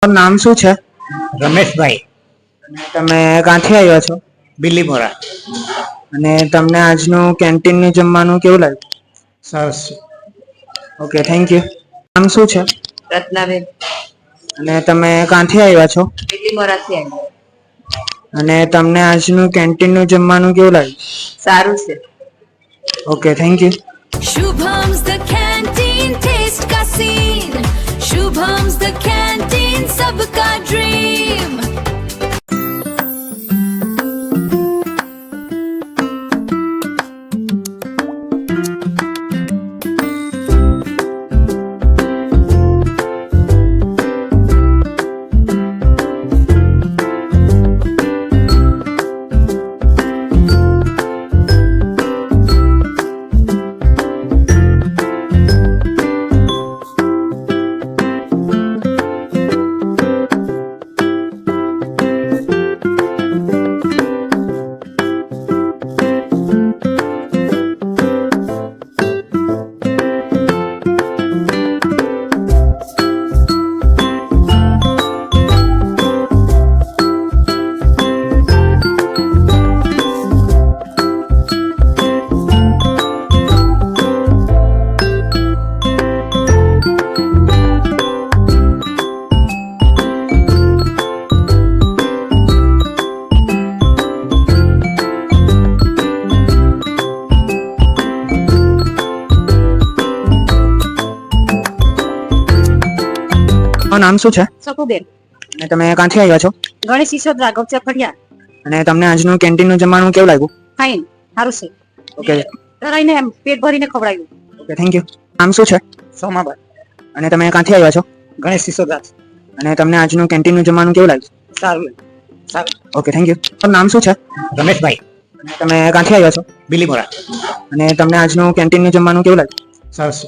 તમારું નામ શું છે? રમેશભાઈ તમે ક્યાંથી આવ્યા છો? બિલીમોરા. અને તમને આજનું કેન્ટીનનું જમવાનું કેવું લાગ્યું? સરસ. Okay, thank you. નામ શું છે? રત્નાબેન અને તમે ક્યાંથી આવ્યા છો? બિલીમોરાથી આવી. અને તમને આજનું કેન્ટીનનું જમવાનું કેવું લાગ્યું? સારું છે. Okay, thank you. Shubham's the canteen taste का scene. Shubham's the canteen सबका dream. તમારું નામ શું છે? શકુબેન અને તમે ક્યાંથી આવ્યા છો? ગણેશ ઈશ્વર રાઘવ ફળિયા. અને તમને આજનું કેન્ટીનનું જમવાનું કેવું લાગ્યું? ફાઇન, સારું છે. ઓકે, રહીને એમ પેટ ભરીને ખવડાવ્યું. Okay, thank you. નામ શું છે? સોમાભાઈ અને તમે ક્યાંથી આવ્યા છો? ગણેશ સિસોદા. અને તમને આજનું કેન્ટીનનું જમવાનું કેવું લાગ્યું? સારું સારું. Okay, thank you. તમારું નામ શું છે? રમેશભાઈ અને તમે ક્યાંથી આવ્યા છો? બિલીમોરા. અને તમને આજનું કેન્ટીનનું જમવાનું કેવું લાગ્યું? સરસ.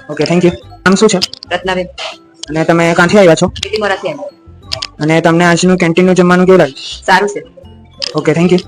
Okay, thank you. નામ શું છે? રત્નાબેન અને તમે ક્યાંથી આવ્યા છો? બિલીમોરાથી આવી. અને તમને આજનું કેન્ટીનનું જમવાનું કેવું લાગ્યું? સારું છે. Okay, thank you.